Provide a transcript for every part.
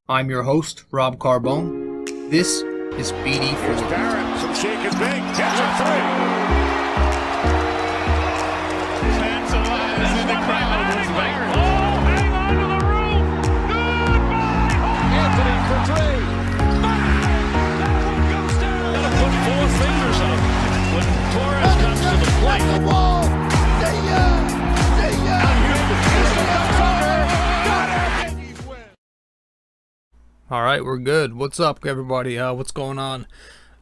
I'm your host, Rob Carbone. This is BD4. Barrett, some shake and bake, gets a three. Tantalizing the crowd. Oh, hang on to the roof. Goodbye. Anthony for three. Bang! That one goes down. Gotta put four fingers up when Torres comes to the plate. The wall. See ya. See ya. Out here, the pistol comes under. Got it. Yankees win. All right, we're good. What's up, everybody? What's going on?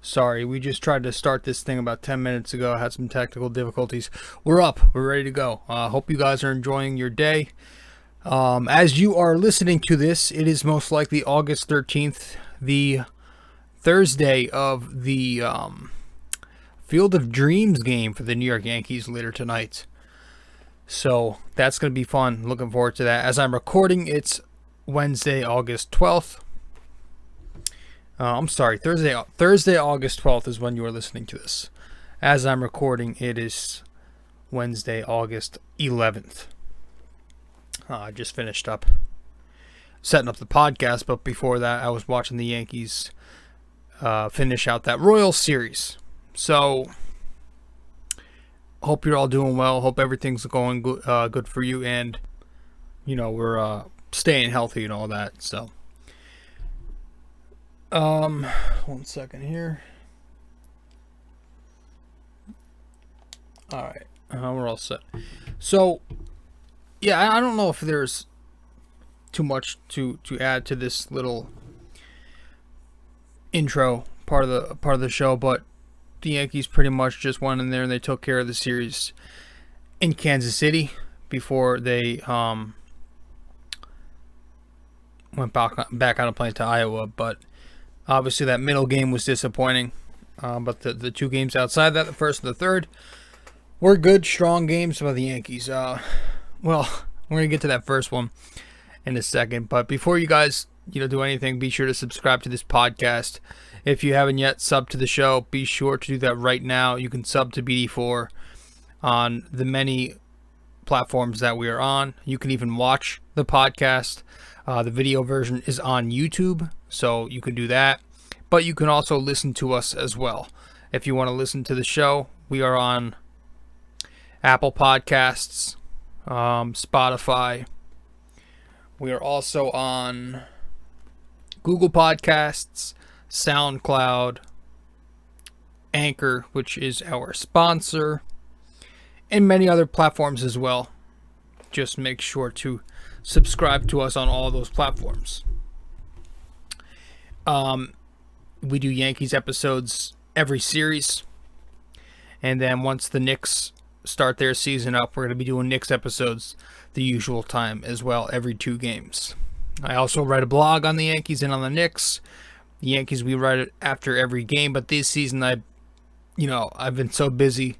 Sorry, we just tried to start this thing about 10 minutes ago. Had some technical difficulties. We're up. We're ready to go. Hope you guys are enjoying your day. As you are listening to this, it is most likely August 13th, the Thursday of the Field of Dreams game for the New York Yankees later tonight. So that's going to be fun. Looking forward to that. As I'm recording, it's Wednesday, August 12th. I'm sorry, Thursday, August 12th is when you are listening to this. As I'm recording, it is Wednesday, August 11th. I just finished up setting up the podcast, but before that, I was watching the Yankees finish out that Royals series. So, hope you're all doing well. Hope everything's going good for you, and you know we're staying healthy and all that. So. 1 second here. Alright, we're all set. So, yeah, I don't know if there's too much to add to this little intro part of the show, but the Yankees pretty much just went in there and they took care of the series in Kansas City before they went back on a plane to Iowa, but obviously, that middle game was disappointing, but the two games outside that, the first and the third, were good, strong games by the Yankees. Well, we're going to get to that first one in a second, but before you guys do anything, be sure to subscribe to this podcast. If you haven't yet subbed to the show, be sure to do that right now. You can sub to BD4 on the many platforms that we are on. You can even watch the podcast. The video version is on YouTube, so you can do that. But you can also listen to us as well. If you want to listen to the show, we are on Apple Podcasts, Spotify. We are also on Google Podcasts, SoundCloud, Anchor, which is our sponsor, and many other platforms as well. Just make sure to subscribe to us on all those platforms. We do Yankees episodes every series, and then once the Knicks start their season up, we're going to be doing Knicks episodes the usual time as well, every 2 games. I also write a blog on the Yankees and on the Knicks. The Yankees, we write it after every game, but this season I've been so busy.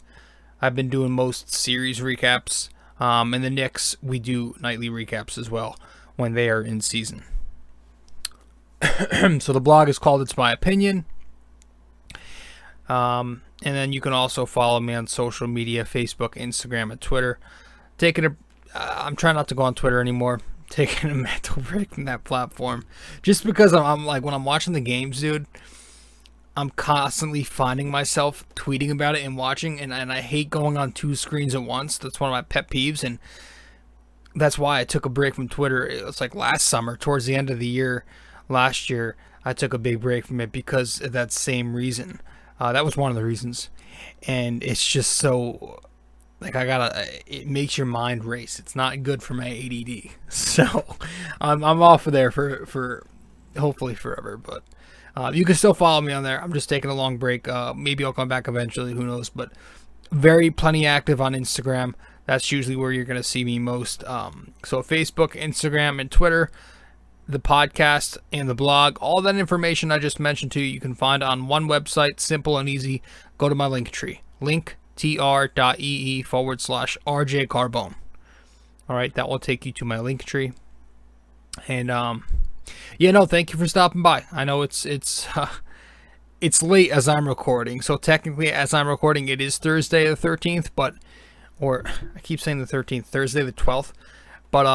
I've been doing most series recaps. And the Knicks, we do nightly recaps as well when they are in season. So the blog is called It's My Opinion. And then you can also follow me on social media, Facebook, Instagram, and Twitter. I'm trying not to go on Twitter anymore. Taking a mental break from that platform. Just because I'm like, when I'm watching the games, dude, I'm constantly finding myself tweeting about it and watching, and I hate going on 2 screens at once. That's one of my pet peeves, and that's why I took a break from Twitter. It was like last summer, towards the end of the year, last year, I took a big break from it because of that same reason. That was one of the reasons, and it's just so, like, it makes your mind race. It's not good for my ADD, so I'm off of there for hopefully forever, but you can still follow me on there. I'm just taking a long break. Maybe I'll come back eventually. Who knows? But plenty active on Instagram. That's usually where you're going to see me most. So Facebook, Instagram, and Twitter, the podcast, and the blog. All that information I just mentioned to you can find on one website. Simple and easy. Go to my Linktree. linktr.ee/rjcarbone. All right, that will take you to my Linktree. And thank you for stopping by. I know it's late as I'm recording, so technically as I'm recording it is Thursday the 13th, or I keep saying the 13th, Thursday the 12th, but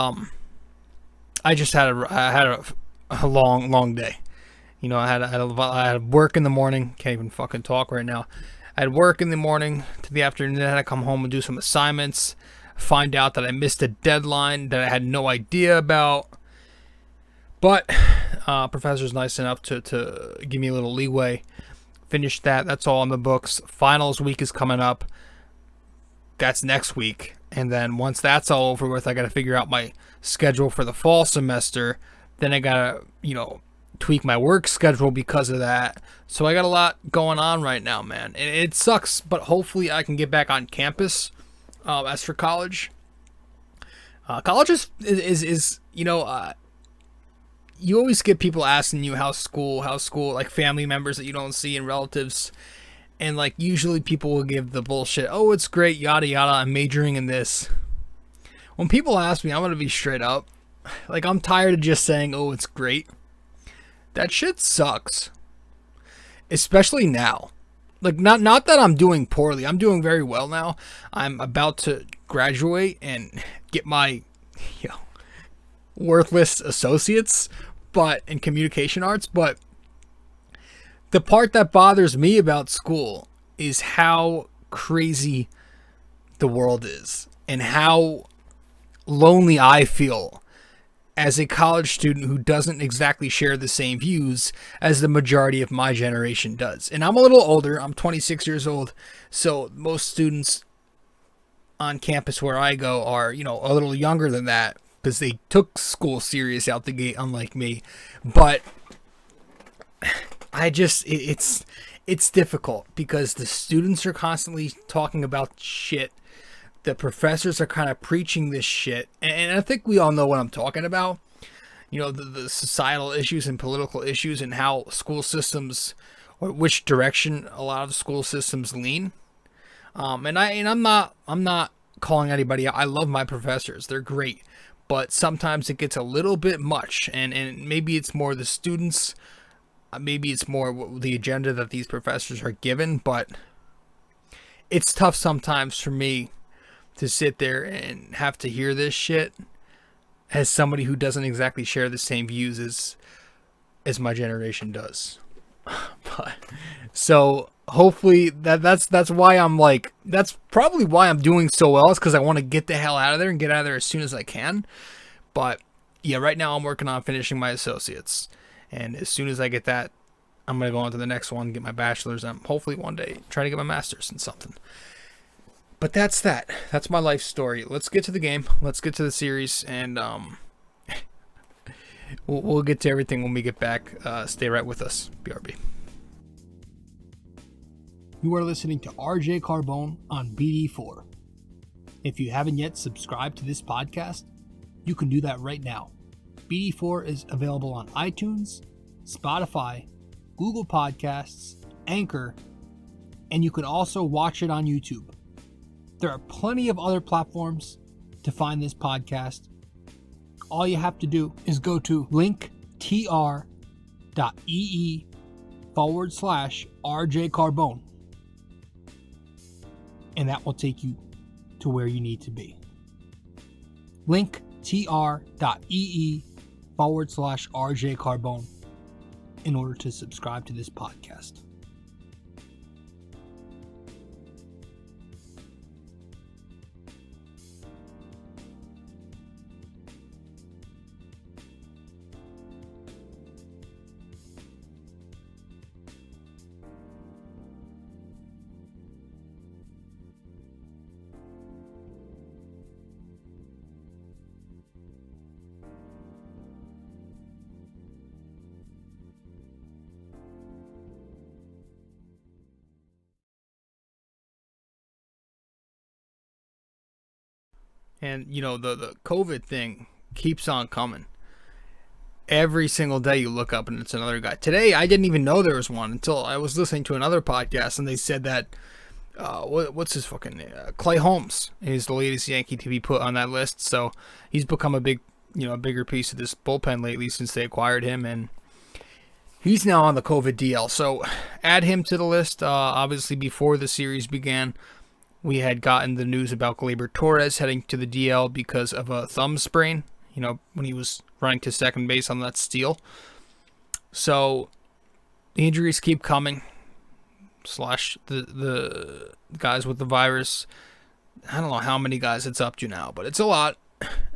I just had a a long day. You know, I had work in the morning. Can't even fucking talk right now. I had work in the morning to the afternoon. Then I had to come home and do some assignments. Find out that I missed a deadline that I had no idea about. But professor's nice enough to give me a little leeway. Finished that. That's all in the books. Finals week is coming up. That's next week. And then once that's all over with, I got to figure out my schedule for the fall semester. Then I got to, you know, tweak my work schedule because of that. So I got a lot going on right now, man. And it sucks, but hopefully I can get back on campus. As for college, college is you know, you always get people asking you how's school, like family members that you don't see and relatives. And like usually people will give the bullshit, oh, it's great, yada yada, I'm majoring in this. When people ask me, I'm going to be straight up. Like, I'm tired of just saying, oh, it's great. That shit sucks. Especially now. Like, not that I'm doing poorly. I'm doing very well now. I'm about to graduate and get my, you know, worthless associates in communication arts. But the part that bothers me about school is how crazy the world is and how lonely I feel as a college student who doesn't exactly share the same views as the majority of my generation does. And I'm a little older. I'm 26 years old. So most students on campus where I go are, you know, a little younger than that because they took school serious out the gate, unlike me. But I just, it's difficult because the students are constantly talking about shit. The professors are kind of preaching this shit. And I think we all know what I'm talking about. You know, the societal issues and political issues and how school systems, or which direction a lot of school systems lean. And I'm not calling anybody out. I love my professors. They're great. But sometimes it gets a little bit much. And maybe it's more the students. Maybe it's more the agenda that these professors are given. But it's tough sometimes for me to sit there and have to hear this shit as somebody who doesn't exactly share the same views as my generation does. But, so hopefully that's why I'm like, that's probably why I'm doing so well, is because I want to get the hell out of there and get out of there as soon as I can. But yeah, right now I'm working on finishing my associates, and as soon as I get that, I'm gonna go on to the next one, get my bachelor's, and hopefully one day try to get my master's in something. But that's that. That's my life story. Let's get to the game. Let's get to the series, and we'll get to everything when we get back. Stay right with us. BRB. You are listening to RJ Carbone on BD4. If you haven't yet subscribed to this podcast, you can do that right now. BD4 is available on iTunes, Spotify, Google Podcasts, Anchor, and you can also watch it on YouTube. There are plenty of other platforms to find this podcast. All you have to do is go to linktr.ee/RJ Carbone. And that will take you to where you need to be. linktr.ee/RJ Carbone in order to subscribe to this podcast. And, you know, the COVID thing keeps on coming. Every single day you look up and it's another guy. Today, I didn't even know there was one until I was listening to another podcast, and they said that, what's his fucking name? Clay Holmes is the latest Yankee to be put on that list. So he's become a bigger piece of this bullpen lately since they acquired him, and he's now on the COVID DL. So add him to the list. Obviously, before the series began, we had gotten the news about Gleyber Torres heading to the DL because of a thumb sprain. when he was running to second base on that steal. So the injuries keep coming. Slash the guys with the virus. I don't know how many guys it's up to now, but it's a lot.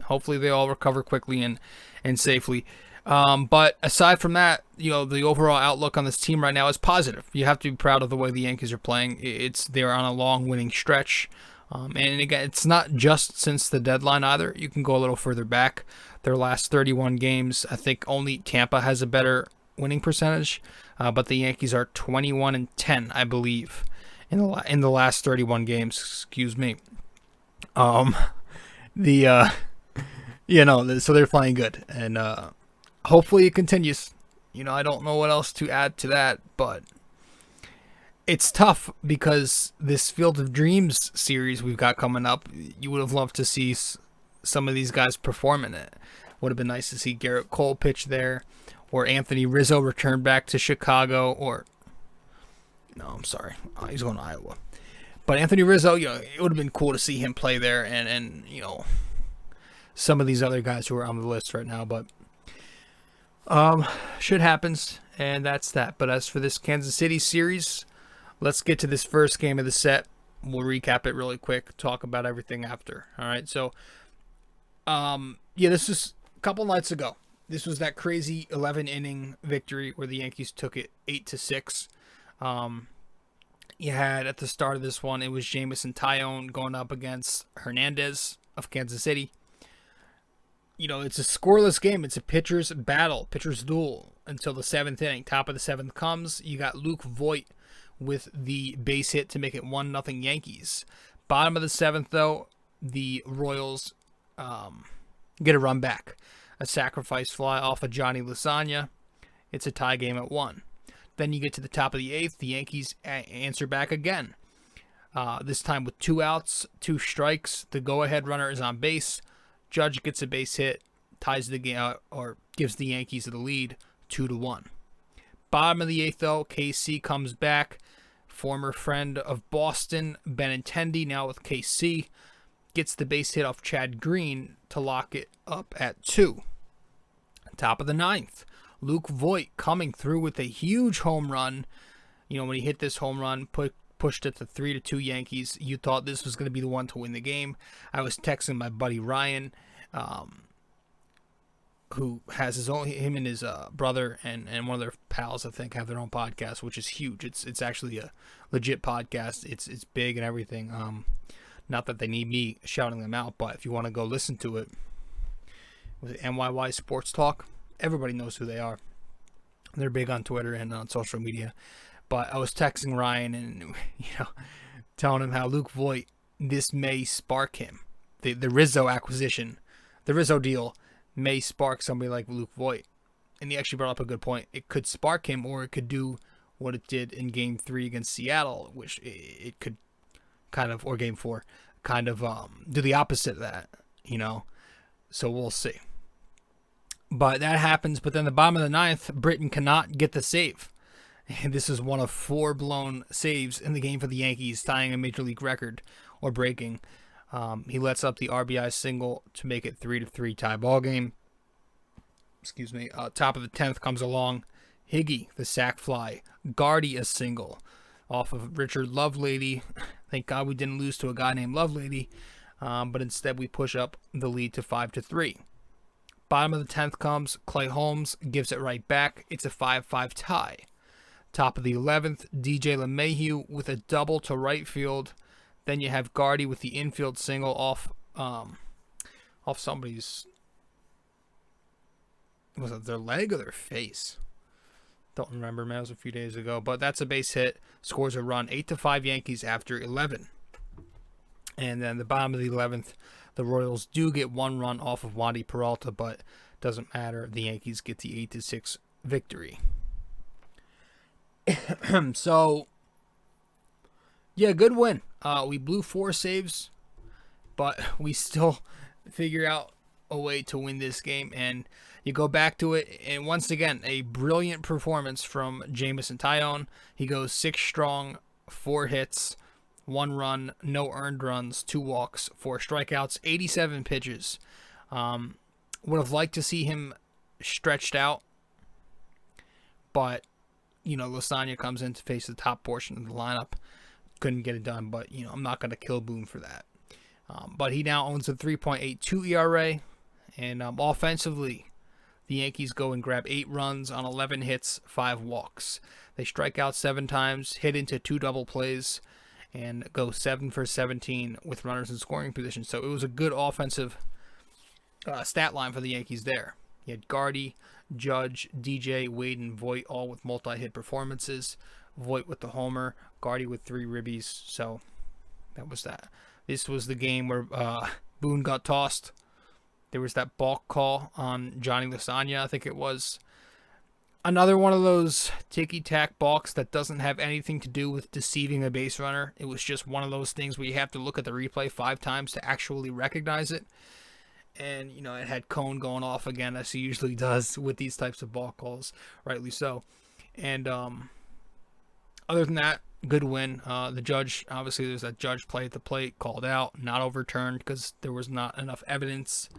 Hopefully they all recover quickly and safely. But aside from that, the overall outlook on this team right now is positive. You have to be proud of the way the Yankees are playing. They're on a long winning stretch. And again, it's not just since the deadline either. You can go a little further back. Their last 31 games, I think only Tampa has a better winning percentage. But the Yankees are 21-10, I believe, in the last 31 games. Excuse me. So they're playing good, and hopefully it continues. I don't know what else to add to that, but it's tough because this Field of Dreams series we've got coming up, you would have loved to see some of these guys perform in it. Would have been nice to see Garrett Cole pitch there, or Anthony Rizzo return back to Chicago, he's going to Iowa. But Anthony Rizzo, it would have been cool to see him play there, and some of these other guys who are on the list right now, but shit happens, and that's that. But as for this Kansas City series, let's get to this first game of the set. We'll recap it really quick, talk about everything after. All right, so this was a couple nights ago. This was that crazy 11-inning victory where the Yankees took it 8-6. You had at the start of this one, it was Jameson Taillon going up against Hernandez of Kansas City. It's a scoreless game. It's a pitcher's battle, pitcher's duel until the 7th inning. Top of the 7th comes. You got Luke Voit with the base hit to make it 1-0 Yankees. Bottom of the 7th, though, the Royals get a run back. A sacrifice fly off of Johnny Lasagna. It's a tie game at 1. Then you get to the top of the 8th. The Yankees answer back again. This time with 2 outs, 2 strikes. The go-ahead runner is on base. Judge gets a base hit, ties the game, or gives the Yankees the lead 2-1. Bottom of the 8th, though, KC comes back. Former friend of Boston, Benintendi, now with KC, gets the base hit off Chad Green to lock it up at 2. Top of the 9th, Luke Voit coming through with a huge home run. When he hit this home run, pushed it to 3-2 Yankees. You thought this was going to be the one to win the game. I was texting my buddy Ryan, who has him and his brother and one of their pals, I think, have their own podcast, which is huge. It's actually a legit podcast. It's big and everything. Not that they need me shouting them out, but if you want to go listen to it, with NYY Sports Talk, everybody knows who they are. They're big on Twitter and on social media. But I was texting Ryan and, telling him how Luke Voit, this may spark him. The Rizzo acquisition, the Rizzo deal may spark somebody like Luke Voit. And he actually brought up a good point. It could spark him, or it could do what it did in Game 3 against Seattle, which it could kind of, or Game 4, kind of do the opposite of that, So we'll see. But that happens. But then the bottom of the 9th, Britton cannot get the save. And this is one of 4 blown saves in the game for the Yankees, tying a major league record, or breaking. He lets up the RBI single to make it 3-3 tie ball game. Excuse me. Top of the 10th comes along. Higgy, the sac fly. Gardy, a single off of Richard Lovelady. Thank God we didn't lose to a guy named Lovelady. But instead we push up the lead to 5-3. Bottom of the 10th comes. Clay Holmes gives it right back. It's a 5-5 tie. Top of the 11th, DJ LeMahieu with a double to right field. Then you have Gardy with the infield single off somebody's, was it their leg or their face? Don't remember, man. It was a few days ago. But that's a base hit. Scores a run. 8-5 Yankees after 11. And then the bottom of the 11th, the Royals do get 1 run off of Wandy Peralta, but doesn't matter. The Yankees get the 8-6 victory. So, yeah, good win. We blew 4 saves, but we still figure out a way to win this game. And you go back to it, and once again, a brilliant performance from Jameson Taillon. He goes 6 strong, 4 hits, 1 run, no earned runs, 2 walks, 4 strikeouts, 87 pitches. Would have liked to see him stretched out, but Lasagna comes in to face the top portion of the lineup. Couldn't get it done, but I'm not going to kill Boone for that. But he now owns a 3.82 ERA, and offensively, the Yankees go and grab 8 runs on 11 hits, 5 walks. They strike out 7 times, hit into 2 double plays, and go 7 for 17 with runners in scoring position. So it was a good offensive stat line for the Yankees there. You had Gardy, Judge, DJ, Wade, and Voit all with multi-hit performances. Voit with the homer, Gardy with 3 ribbies. So that was that. This was the game where Boone got tossed. There was that balk call on Johnny Lasagna, I think it was. Another one of those ticky-tack balks that doesn't have anything to do with deceiving a base runner. It was just one of those things where you have to look at the replay 5 times to actually recognize it. And, it had Cone going off again, as he usually does with these types of balk calls, rightly so. And other than that, good win. The judge, obviously there's that judge play at the plate, called out, not overturned because there was not enough evidence.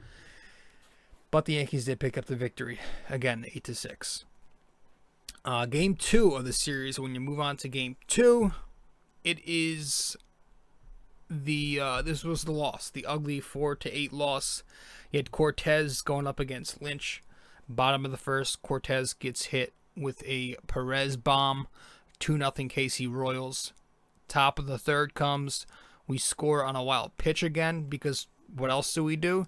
But the Yankees did pick up the victory, again, 8-6. Game 2 of the series, when you move on to Game 2, it is this was the loss, the ugly 4-8 loss. You had Cortez going up against Lynch. Bottom of the first, Cortez gets hit with a Perez bomb, 2-0 KC Royals. Top of the third comes, we score on a wild pitch again, because what else do we do?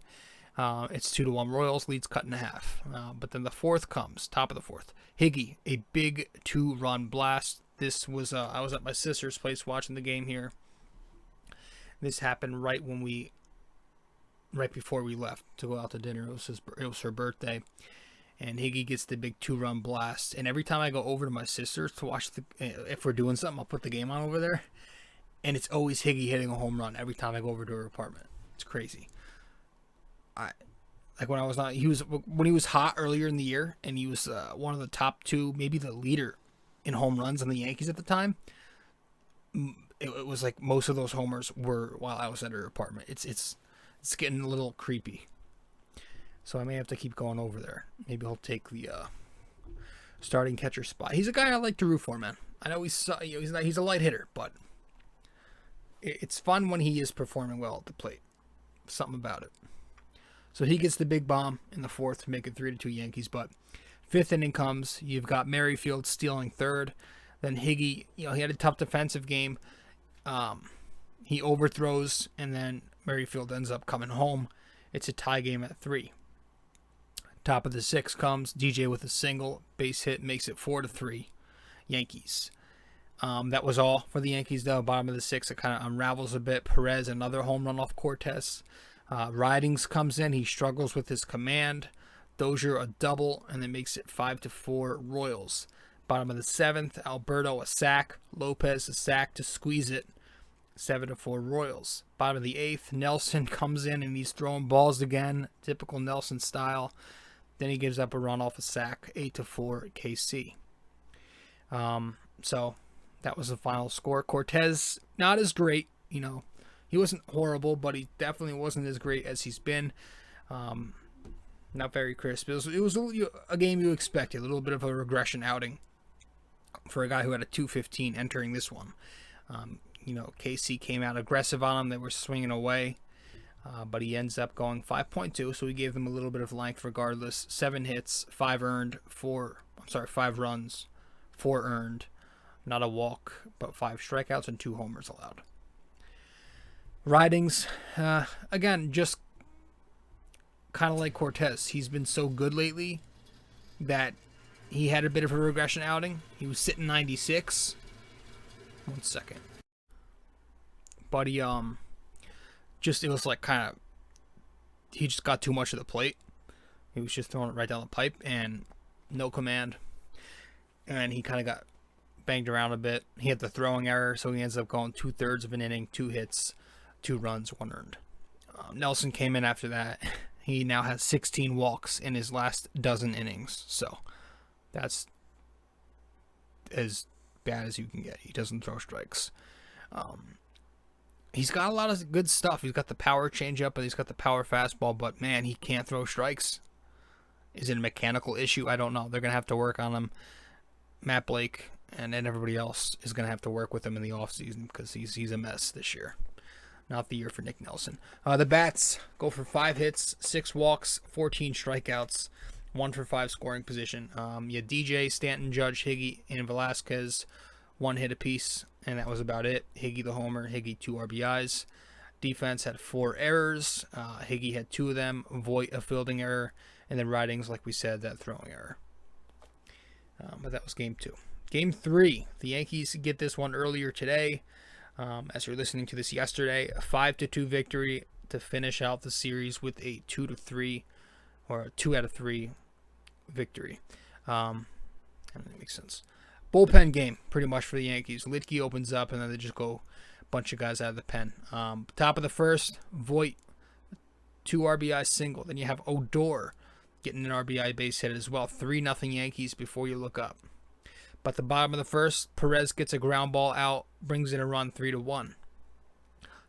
It's 2-1 Royals, leads cut in half. But then the fourth comes, top of the fourth. Higgy, a big 2-run blast. This was, I was at my sister's place watching the game here. This happened right before we left to go out to dinner. It was her birthday. And Higgy gets the big 2-run blast. And every time I go over to my sister's to watch if we're doing something, I'll put the game on over there. And it's always Higgy hitting a home run every time I go over to her apartment. It's crazy. When he was hot earlier in the year, and he was one of the top 2, maybe the leader in home runs on the Yankees at the time. It was like most of those homers were while I was at her apartment. It's getting a little creepy. So I may have to keep going over there. Maybe he'll take the starting catcher spot. He's a guy I like to root for, man. I know he's a light hitter, but it's fun when he is performing well at the plate. Something about it. So he gets the big bomb in the fourth to make it 3-2 Yankees. But 5th inning comes. You've got Merrifield stealing third. Then Higgy, he had a tough defensive game. He overthrows, and then Merrifield ends up coming home. It's a tie game at 3. Top of the 6th comes. DJ with a single. Base hit makes it 4-3 Yankees. That was all for the Yankees, though. Bottom of the 6th, it kind of unravels a bit. Perez, another home run off Cortez. Ridings comes in. He struggles with his command. Dozier a double, and then makes it 5-4 Royals. Bottom of the 7th, Alberto a sack. Lopez a sack to squeeze it. 7-4 Royals. Bottom of the 8th, Nelson comes in and he's throwing balls again. Typical Nelson style. Then he gives up a run off a sack. 8-4 KC. So that was the final score. Cortez, not as great. He wasn't horrible, but he definitely wasn't as great as he's been. Not very crisp. It was a game you expected. A little bit of a regression outing for a guy who had a 215 entering this one. KC came out aggressive on him. They were swinging away. But he ends up going 5.2, so we gave them a little bit of length regardless. 7 hits, 5 runs, 4 earned. Not a walk, but 5 strikeouts and 2 homers allowed. Ridings, again, just kind of like Cortez. He's been so good lately that he had a bit of a regression outing. He was sitting 96. 1 second. But he, it was like kind of, he just got too much of the plate. He was just throwing it right down the pipe and no command. And he kind of got banged around a bit. He had the throwing error, so he ends up going 2/3 of an inning, 2 hits, 2 runs, 1 earned. Nelson came in after that. He now has 16 walks in his last dozen innings. So that's as bad as you can get. He doesn't throw strikes. he's got a lot of good stuff. He's got the power changeup and he's got the power fastball, but man, he can't throw strikes. Is it a mechanical issue? I don't know. They're going to have to work on him. Matt Blake and then everybody else is going to have to work with him in the offseason because he's a mess this year. Not the year for Nick Nelson. The bats go for 5 hits, 6 walks, 14 strikeouts, 1 for 5 scoring position. You had DJ, Stanton, Judge, Higgy, and Velasquez, 1 hit apiece, and that was about it. Higgy the homer, Higgy 2 RBIs. Defense had 4 errors. Higgy had 2 of them, Voit a fielding error, and then Ridings, like we said, that throwing error. But that was game 2. Game 3, the Yankees get this one earlier today. As you're listening to this yesterday, a 5-2 victory to finish out the series with a 2-3 or a 2 out of 3 victory. That makes sense. Bullpen game, pretty much for the Yankees. Litke opens up, and then they just go a bunch of guys out of the pen. Top of the first, Voit, 2 RBI single. Then you have Odor getting an RBI base hit as well. 3-0 Yankees before you look up. But the bottom of the first, Perez gets a ground ball out, brings in a run 3-1.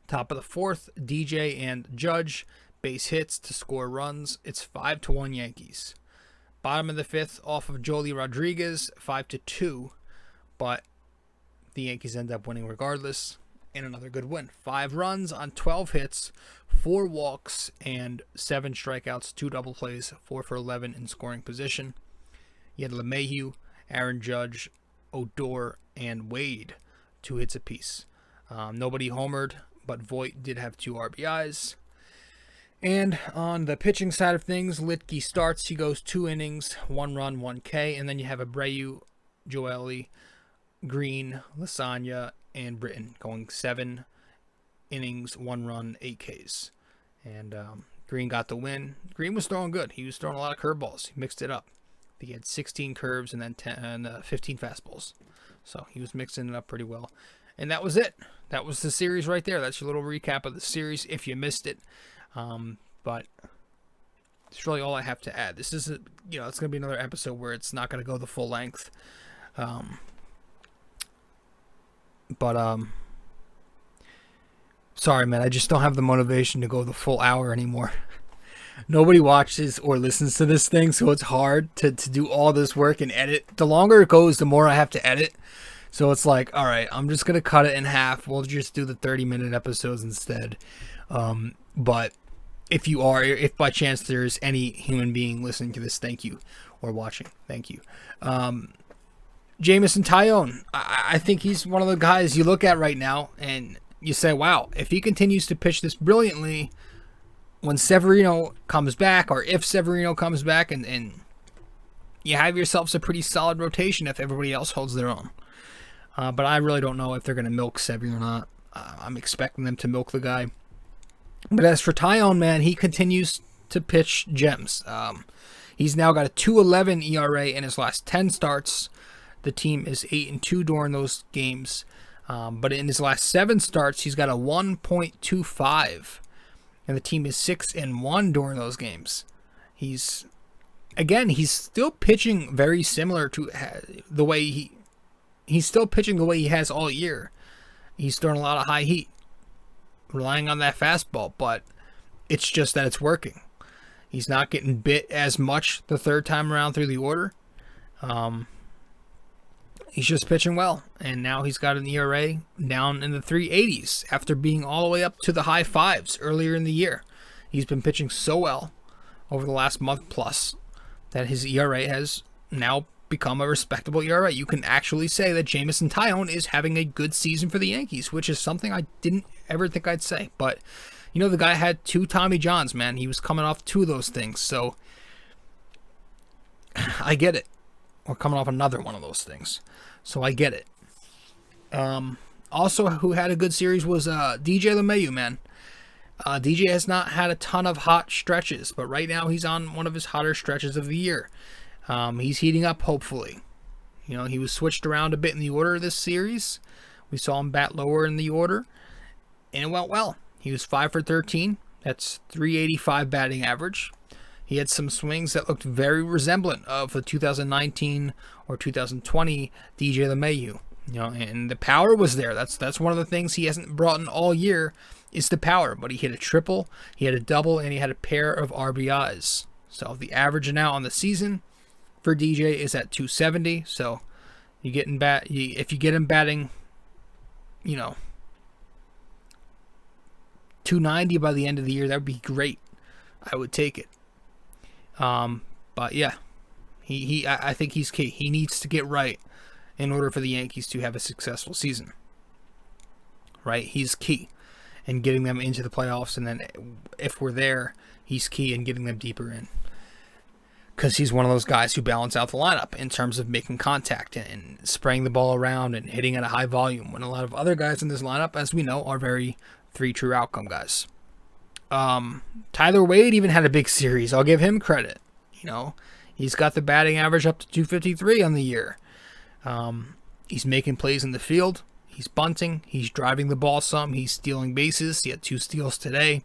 Top of the fourth, DJ and Judge base hits to score runs. It's 5-1 Yankees. Bottom of the fifth, off of Joely Rodriguez, 5-2. But the Yankees end up winning regardless. And another good win. 5 runs on 12 hits, 4 walks, and 7 strikeouts, 2 double plays, 4 for 11 in scoring position. You had LeMahieu, Aaron Judge, Odor, and Wade, 2 hits apiece. Nobody homered, but Voit did have 2 RBIs. And on the pitching side of things, Litke starts. He goes 2 innings, 1 run, 1 K. And then you have Abreu, Joely, Green, Lasagna, and Britton going 7 innings, 1 run, 8 Ks. And Green got the win. Green was throwing good. He was throwing a lot of curveballs. He mixed it up. He had 16 curves and then 15 fastballs. So he was mixing it up pretty well. And that was it. That was the series right there. That's your little recap of the series if you missed it. But it's really all I have to add. This is, it's going to be another episode where it's not going to go the full length. Sorry, man. I just don't have the motivation to go the full hour anymore. Nobody watches or listens to this thing, so it's hard to do all this work and edit. The longer it goes, the more I have to edit. So it's like, all right, I'm just going to cut it in half. We'll just do the 30-minute episodes instead. But if by chance there's any human being listening to this, thank you. Or watching, thank you. Jameson Taillon, I think he's one of the guys you look at right now and you say, wow, if he continues to pitch this brilliantly, when Severino comes back, or if Severino comes back, and you have yourselves a pretty solid rotation if everybody else holds their own. But I really don't know if they're going to milk Sevy or not. I'm expecting them to milk the guy. But as for Taillon, man, he continues to pitch gems. He's now got a 2.11 ERA in his last 10 starts. The team is 8-2 during those games. But in his last 7 starts, he's got a 1.25. And the team is 6-1 during those games. He's still pitching very similar to the way he's still pitching the way he has all year. He's throwing a lot of high heat, relying on that fastball, but it's just that it's working. He's not getting bit as much the third time around through the order. He's just pitching well, and now he's got an ERA down in the 380s after being all the way up to the high 5s earlier in the year. He's been pitching so well over the last month plus that his ERA has now become a respectable ERA. You can actually say that Jameson Taillon is having a good season for the Yankees, which is something I didn't ever think I'd say. But, the guy had 2 Tommy Johns, man. He was coming off 2 of those things, so I get it. Or coming off another one of those things. So I get it. Also, who had a good series was DJ LeMahieu, man. DJ has not had a ton of hot stretches, but right now he's on one of his hotter stretches of the year. He's heating up, hopefully. He was switched around a bit in the order this series. We saw him bat lower in the order, and it went well. He was 5 for 13. That's .385 batting average. He had some swings that looked very resemblant of the 2019 or 2020 DJ LeMahieu. And the power was there. That's one of the things he hasn't brought in all year is the power. But he hit a triple, he had a double, and he had a pair of RBIs. So the average now on the season for DJ is at 270. So if you get him batting, 290 by the end of the year, that would be great. I would take it. But yeah, I think he's key. He needs to get right in order for the Yankees to have a successful season. Right? He's key in getting them into the playoffs, and then if we're there, he's key in getting them deeper in. Because he's one of those guys who balance out the lineup in terms of making contact and spraying the ball around and hitting at a high volume, when a lot of other guys in this lineup, as we know, are very 3 true outcome guys. Tyler Wade even had a big series. I'll give him credit. He's got the batting average up to 253 on the year. He's making plays in the field. He's bunting. He's driving the ball some. He's stealing bases. He had 2 steals today.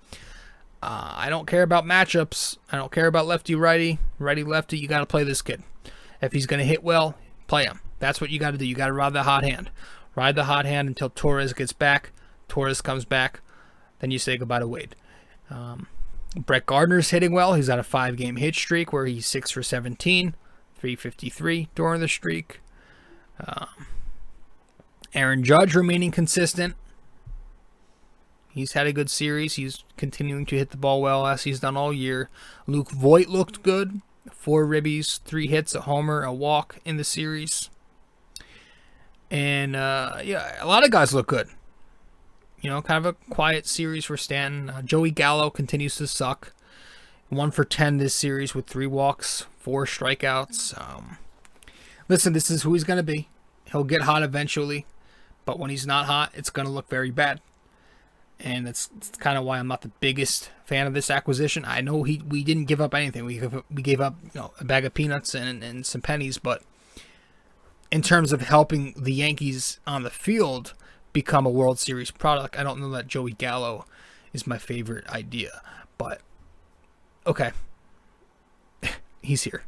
I don't care about matchups. I don't care about lefty-righty, righty-lefty. You got to play this kid. If he's going to hit well, play him. That's what you got to do. You got to ride the hot hand. Ride the hot hand until Torres gets back. Torres comes back. Then you say goodbye to Wade. Brett Gardner's hitting well. He's got a 5-game hit streak where he's 6 for 17, 353 during the streak. Aaron Judge remaining consistent. He's had a good series. He's continuing to hit the ball well as he's done all year. Luke Voit looked good. 4 ribbies, 3 hits, a homer, a walk in the series. And a lot of guys look good. Kind of a quiet series for Stanton. Joey Gallo continues to suck. 1 for 10 this series with 3 walks, 4 strikeouts. Listen, this is who he's going to be. He'll get hot eventually. But when he's not hot, it's going to look very bad. And that's kind of why I'm not the biggest fan of this acquisition. I know we didn't give up anything. We gave up a bag of peanuts and some pennies. But in terms of helping the Yankees on the field become a World Series product, I don't know that Joey Gallo is my favorite idea. But, okay. He's here.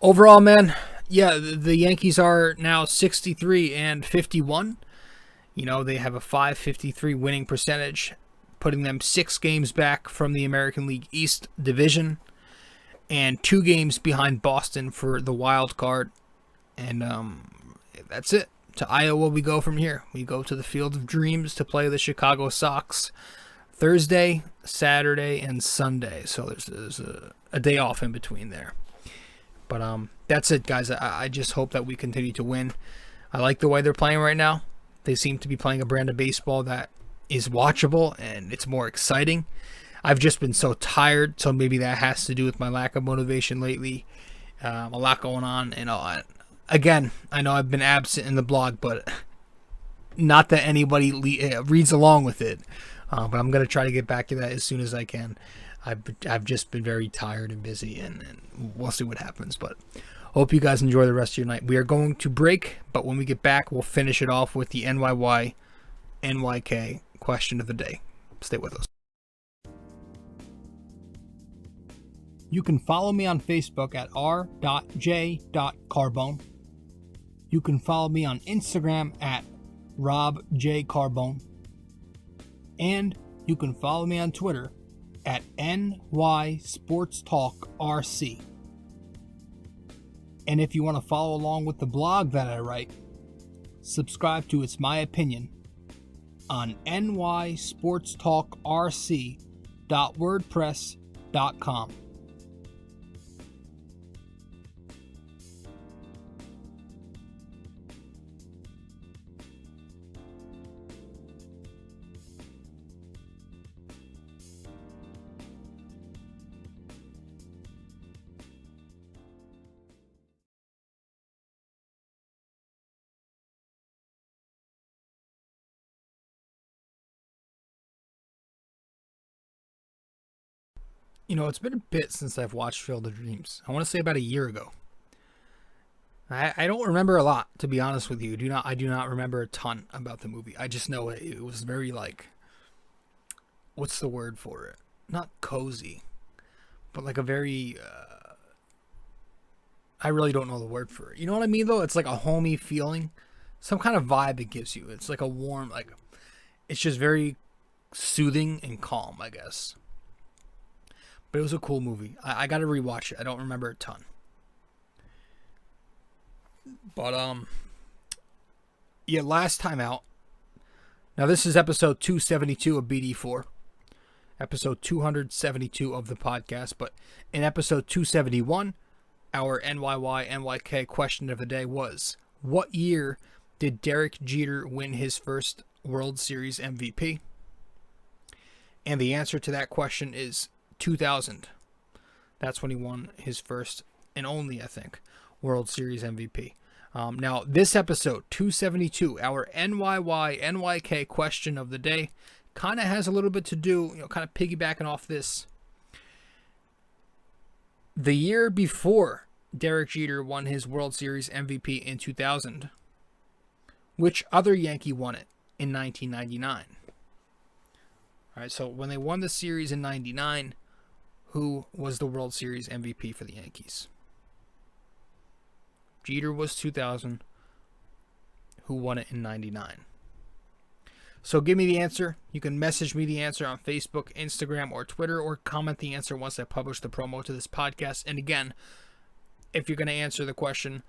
Overall, man, yeah, the Yankees are now 63-51. They have a .553 winning percentage, putting them 6 games back from the American League East Division and 2 games behind Boston for the wild card. And that's it. To Iowa we go from here. We go to the Field of Dreams to play the Chicago Sox Thursday, Saturday, and Sunday. So there's a day off in between there. But that's it, guys. I just hope that we continue to win. I like the way they're playing right now. They seem to be playing a brand of baseball that is watchable and it's more exciting. I've just been so tired, so maybe that has to do with my lack of motivation lately. A lot going on, again, I know I've been absent in the blog, but not that anybody reads along with it. But I'm going to try to get back to that as soon as I can. I've just been very tired and busy, and we'll see what happens. But hope you guys enjoy the rest of your night. We are going to break, but when we get back, we'll finish it off with the NYK question of the day. Stay with us. You can follow me on Facebook at r.j.carbone. You can follow me on Instagram at robjcarbone. And you can follow me on Twitter at nysportstalkrc. And if you want to follow along with the blog that I write, subscribe to It's My Opinion on nysportstalkrc.wordpress.com. It's been a bit since I've watched Field of Dreams. I want to say about a year ago. I don't remember a lot, to be honest with you. I do not remember a ton about the movie. I just know it was very, what's the word for it? Not cozy, but a very, I really don't know the word for it. You know what I mean, though? It's like a homey feeling. some kind of vibe it gives you. It's like a warm, like, it's just very soothing and calm, I guess. But it was a cool movie. I got to rewatch it. I don't remember a ton. But, yeah, last time out. Now, this is episode 272 of BD4. Episode 272 of the podcast. But in episode 271, our NYK question of the day was, what year did Derek Jeter win his first World Series MVP? And the answer to that question is 2000. That's when he won his first and only, I think, World Series MVP. Now, this episode, 272, our NYK question of the day, kind of has a little bit to do, kind of piggybacking off this. The year before Derek Jeter won his World Series MVP in 2000, which other Yankee won it in 1999? All right, so when they won the series in 99, who was the World Series MVP for the Yankees? Jeter was 2000. Who won it in 99? So give me the answer. You can message me the answer on Facebook, Instagram, or Twitter, or comment the answer once I publish the promo to this podcast. And again, if you're going to answer the question,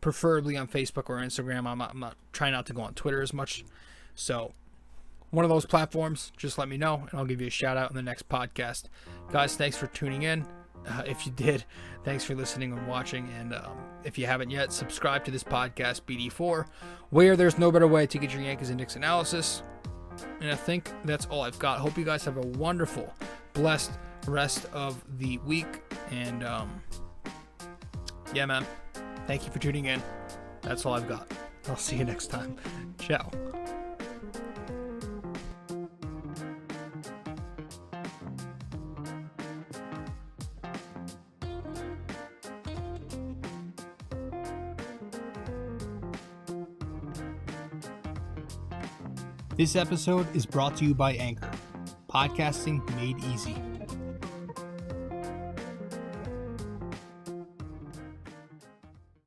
preferably on Facebook or Instagram. I'm not trying not to go on Twitter as much. So one of those platforms, just let me know, and I'll give you a shout out in the next podcast. Guys, thanks for tuning in. If you did, thanks for listening and watching. And if you haven't yet, subscribe to this podcast, BD4, where there's no better way to get your Yankees and Knicks analysis. And I think that's all I've got. Hope you guys have a wonderful, blessed rest of the week. And yeah, man, thank you for tuning in. That's all I've got. I'll see you next time. Ciao. This episode is brought to you by Anchor, podcasting made easy.